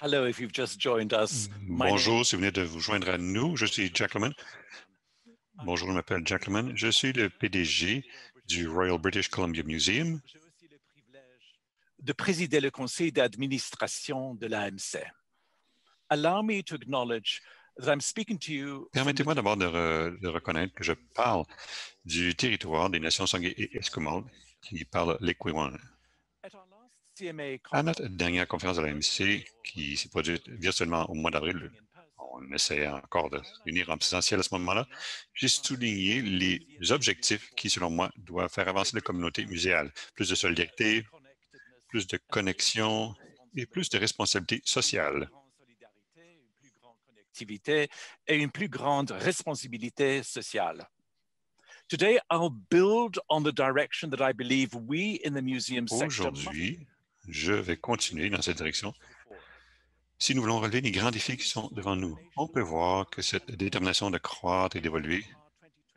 Hello, if you've just joined us. Bonjour, si vous venez de vous joindre à nous, je suis Jack Lehman. Bonjour, je m'appelle Jack Lehman. Je suis le PDG du Royal British Columbia Museum. J'ai aussi le privilège de présider le conseil d'administration de l'AMC. Allow me to acknowledge that I'm speaking to you. Permettez-moi d'abord de reconnaître que je parle du territoire des Nations Sangay et Esquimaux qui parlent l'Equiwan. À notre dernière conférence de l'AMC, qui s'est produite virtuellement au mois d'avril, on essayait encore de se réunir en présentiel à ce moment-là, j'ai souligné les objectifs qui, selon moi, doivent faire avancer la communauté muséale. Plus de solidarité, plus de connexion et plus de responsabilité sociale. Une plus grande connectivité et une plus grande responsabilité sociale. Today, I'll build on the direction that I believe we in the museum sector. Aujourd'hui, je vais continuer dans cette direction. Si nous voulons relever les grands défis qui sont devant nous, on peut voir que cette détermination de croître et d'évoluer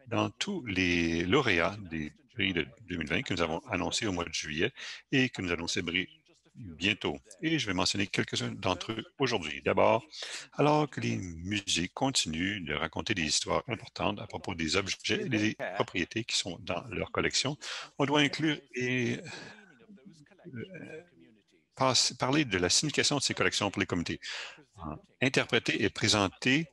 dans tous les lauréats des prix de 2020 que nous avons annoncés au mois de juillet et que nous allons célébrer bientôt. Et je vais mentionner quelques-uns d'entre eux aujourd'hui. D'abord, alors que les musées continuent de raconter des histoires importantes à propos des objets et des propriétés qui sont dans leur collection, on doit inclure et parler de la signification de ces collections pour les communautés, interpréter et présenter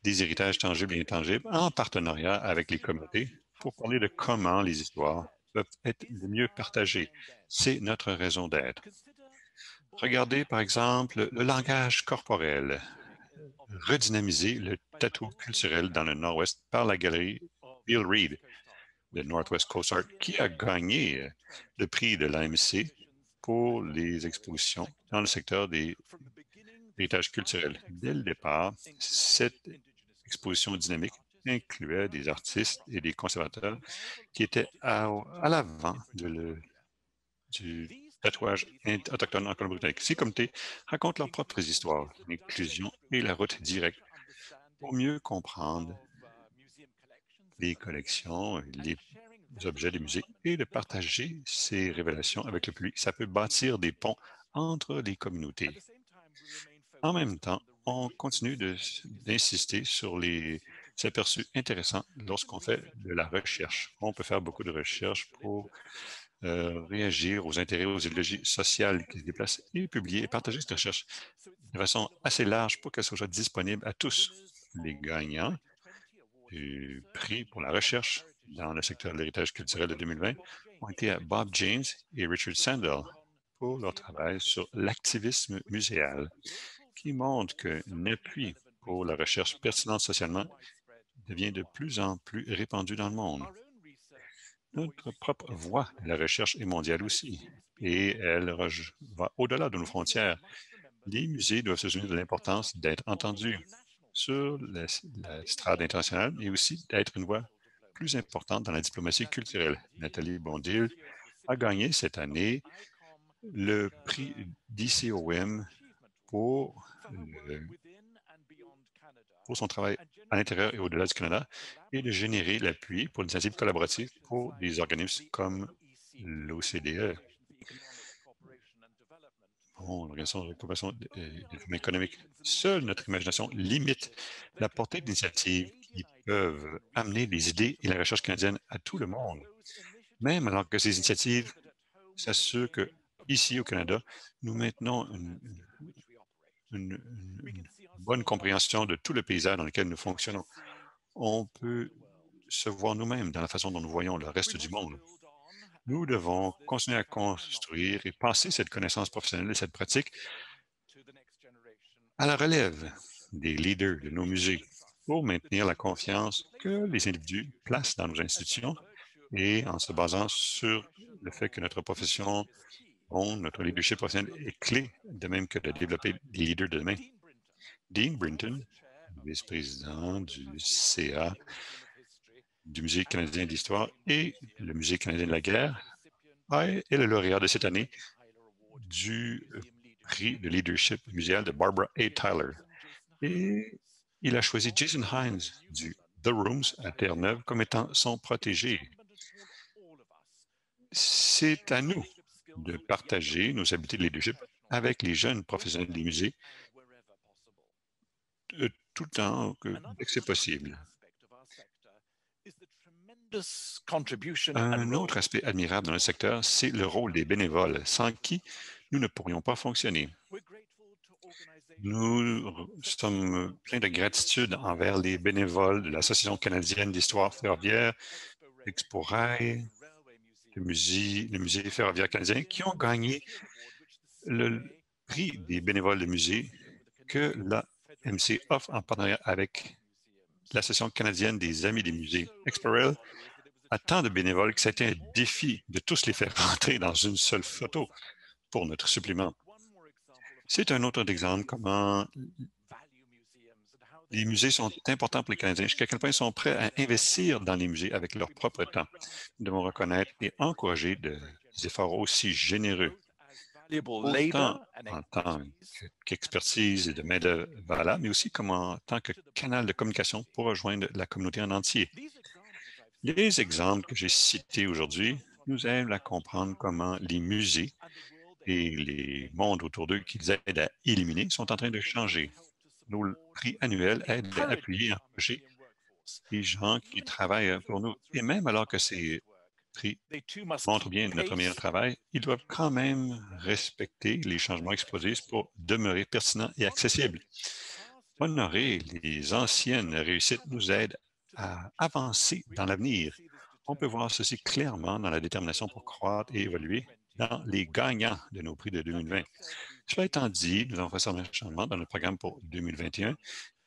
des héritages tangibles et intangibles en partenariat avec les communautés pour parler de comment les histoires peuvent être le mieux partagées. C'est notre raison d'être. Regardez, par exemple, le langage corporel. Redynamiser le tatou culturel dans le Nord-Ouest par la galerie Bill Reed de Northwest Coast Art, qui a gagné le prix de l'AMC pour les expositions dans le secteur des héritages culturels. Dès le départ, cette exposition dynamique incluait des artistes et des conservateurs qui étaient à l'avant du tatouage autochtone en Colombie-Britannique. Ces comités racontent leurs propres histoires, l'inclusion et la route directe pour mieux comprendre les collections, les objets des musées et de partager ces révélations avec le public. Ça peut bâtir des ponts entre les communautés. En même temps, on continue d'insister sur les aperçus intéressants lorsqu'on fait de la recherche. On peut faire beaucoup de recherches pour réagir aux intérêts, aux idéologies sociales qui se déplacent et publier et partager cette recherche de façon assez large pour qu'elle soit disponible à tous. Les gagnants du prix pour la recherche dans le secteur de l'héritage culturel de 2020 ont été à Bob James et Richard Sandel pour leur travail sur l'activisme muséal, qui montre qu'un appui pour la recherche pertinente socialement devient de plus en plus répandu dans le monde. Notre propre voie de la recherche est mondiale aussi, et elle va au-delà de nos frontières. Les musées doivent se souvenir de l'importance d'être entendus sur la strate internationale, mais aussi d'être une voix plus importante dans la diplomatie culturelle. Nathalie Bondil a gagné cette année le prix d'ICOM pour son travail à l'intérieur et au-delà du Canada et de générer l'appui pour l'initiative collaborative pour des organismes comme l'OCDE, l'Organisation de coopération et développement économique. Seule notre imagination limite la portée d'initiatives qui peuvent amener les idées et la recherche canadienne à tout le monde, même alors que ces initiatives s'assurent que, ici au Canada, nous maintenons une bonne compréhension de tout le paysage dans lequel nous fonctionnons. On peut se voir nous-mêmes dans la façon dont nous voyons le reste du monde. Nous devons continuer à construire et passer cette connaissance professionnelle et cette pratique à la relève des leaders de nos musées pour maintenir la confiance que les individus placent dans nos institutions et en se basant sur le fait que notre profession, notre leadership professionnel est clé, de même que de développer des leaders de demain. Dean Brinton, vice-président du CA du Musée canadien d'histoire et le Musée canadien de la guerre, est le lauréat de cette année du prix de leadership muséal de Barbara A. Tyler. Et il a choisi Jason Hines du The Rooms à Terre-Neuve comme étant son protégé. C'est à nous de partager nos habiletés de leadership avec les jeunes professionnels des musées tout le temps dès que c'est possible. Un autre aspect admirable dans le secteur, c'est le rôle des bénévoles, sans qui nous ne pourrions pas fonctionner. Nous sommes pleins de gratitude envers les bénévoles de l'Association canadienne d'histoire ferroviaire, Expo Rail, le musée ferroviaire canadien, qui ont gagné le prix des bénévoles de musée que l'AMC offre en partenariat avec l'Association canadienne des amis des musées. Expo Rail a tant de bénévoles que c'était un défi de tous les faire rentrer dans une seule photo pour notre supplément. C'est un autre exemple comment les musées sont importants pour les Canadiens, jusqu'à quel point ils sont prêts à investir dans les musées avec leur propre temps. Nous devons reconnaître et encourager des efforts aussi généreux, autant en tant qu'expertise et de main-d'œuvre, mais aussi comme en tant que canal de communication pour rejoindre la communauté en entier. Les exemples que j'ai cités aujourd'hui nous aident à comprendre comment les musées et les mondes autour d'eux qu'ils aident à éliminer sont en train de changer. Nos prix annuels aident à appuyer et encourager les gens qui travaillent pour nous. Et même alors que ces prix montrent bien notre meilleur travail, ils doivent quand même respecter les changements exposés pour demeurer pertinents et accessibles. Honorer les anciennes réussites nous aide à avancer dans l'avenir. On peut voir ceci clairement dans la détermination pour croître et évoluer dans les gagnants de nos prix de 2020. Cela étant dit, nous avons fait certains changements dans le programme pour 2021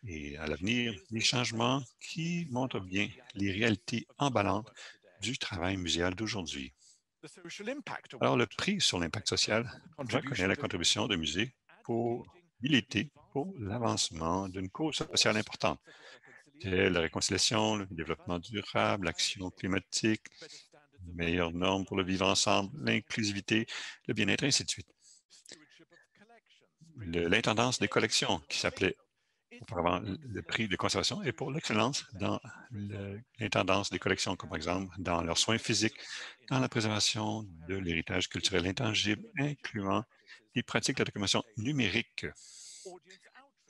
et à l'avenir, des changements qui montrent bien les réalités emballantes du travail muséal d'aujourd'hui. Alors, le prix sur l'impact social reconnaît la contribution de musées pour militer pour l'avancement d'une cause sociale importante, telle la réconciliation, le développement durable, l'action climatique, les meilleures normes pour le vivre ensemble, l'inclusivité, le bien-être, et ainsi de suite. L'intendance des collections, qui s'appelait auparavant le prix de conservation, et pour l'excellence dans l'intendance des collections, comme par exemple dans leurs soins physiques, dans la préservation de l'héritage culturel intangible, incluant les pratiques de documentation numérique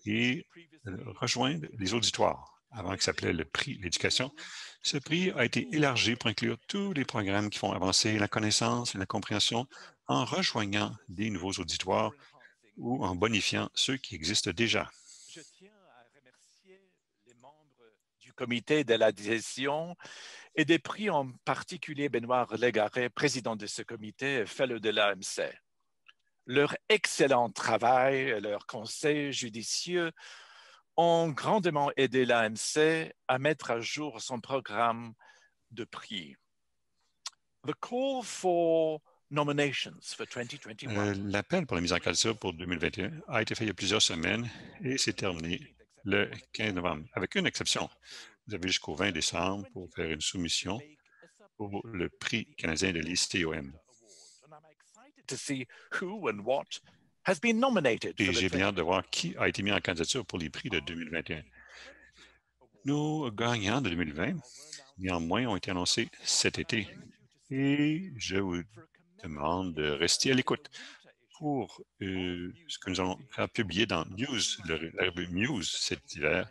et rejoindre les auditoires. Avant qu'il s'appelait le prix d'éducation, ce prix a été élargi pour inclure tous les programmes qui font avancer la connaissance et la compréhension en rejoignant des nouveaux auditoires ou en bonifiant ceux qui existent déjà. Je tiens à remercier les membres du comité de la gestion et des prix, en particulier Benoît Légaré, président de ce comité, fellow de l'AMC. Leur excellent travail et leurs conseils judicieux ont grandement aidé l'AMC à mettre à jour son programme de prix. The call for nominations for 2021. L'appel pour la mise en candidature pour 2021 a été fait il y a plusieurs semaines et s'est terminé le 15 novembre, avec une exception. Vous avez jusqu'au 20 décembre pour faire une soumission pour le prix canadien de l'ICOM. Et j'ai bien hâte de voir qui a été mis en candidature pour les prix de 2021. Nos gagnants de 2020, néanmoins, ont été annoncés cet été et je vous demande de rester à l'écoute pour ce que nous allons faire publier dans News, la revue News cet hiver,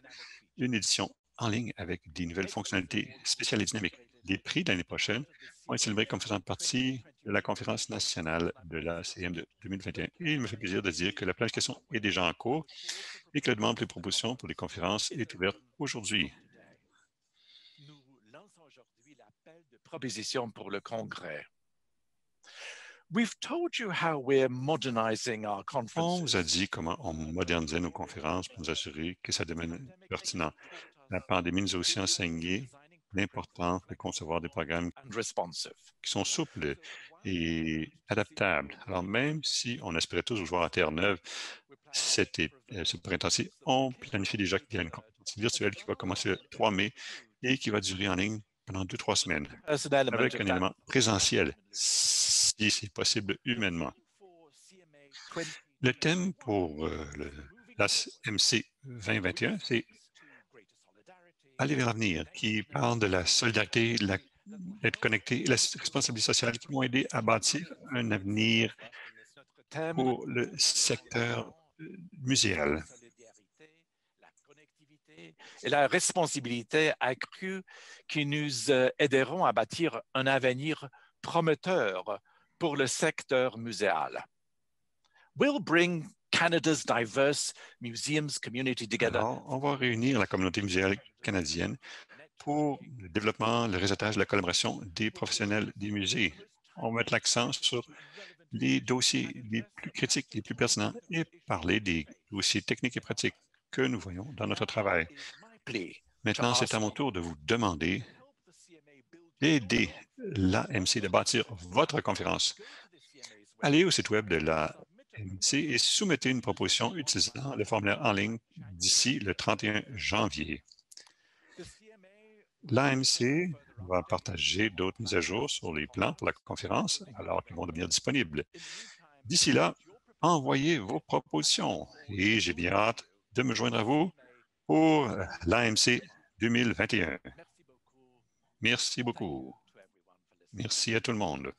une édition en ligne avec des nouvelles fonctionnalités spéciales et dynamiques. Les prix de l'année prochaine vont être célébrés comme faisant partie de la conférence nationale de la CM de 2021. Et il me fait plaisir de dire que la planification est déjà en cours et que la demande de propositions pour les conférences est ouverte aujourd'hui. Nous lançons aujourd'hui l'appel de proposition pour le Congrès. On vous a dit comment on modernisait nos conférences pour nous assurer que ça devienne pertinent. La pandémie nous a aussi enseigné l'importance de concevoir des programmes qui sont souples et adaptables. Alors, même si on espérait tous vous voir à Terre-Neuve ce printemps-ci, on planifie déjà qu'il y a une conférence virtuelle qui va commencer le 3 mai et qui va durer en ligne pendant 2-3 semames, avec un élément présentiel, si c'est possible humainement. Le thème pour l'AMC 2021, c'est aller vers l'avenir, qui parle de la solidarité, d'être connecté et la responsabilité sociale qui vont aider à bâtir un avenir pour le secteur muséal. La connectivité et la responsabilité accrue qui nous aideront à bâtir un avenir prometteur pour le secteur muséal. We'll bring Canada's diverse museums community together. Alors, on va réunir la communauté muséale canadienne pour le développement, le réseautage, la collaboration des professionnels des musées. On va mettre l'accent sur les dossiers les plus critiques, les plus pertinents et parler des dossiers techniques et pratiques que nous voyons dans notre travail. Maintenant, c'est à mon tour de vous demander d'aider l'AMC de bâtir votre conférence. Allez au site web de l'AMC et soumettez une proposition utilisant le formulaire en ligne d'ici le 31 janvier. L'AMC va partager d'autres mises à jour sur les plans pour la conférence alors qu'ils vont devenir disponibles. D'ici là, envoyez vos propositions et j'ai bien hâte de me joindre à vous pour l'AMC 2021. Merci beaucoup. Merci à tout le monde.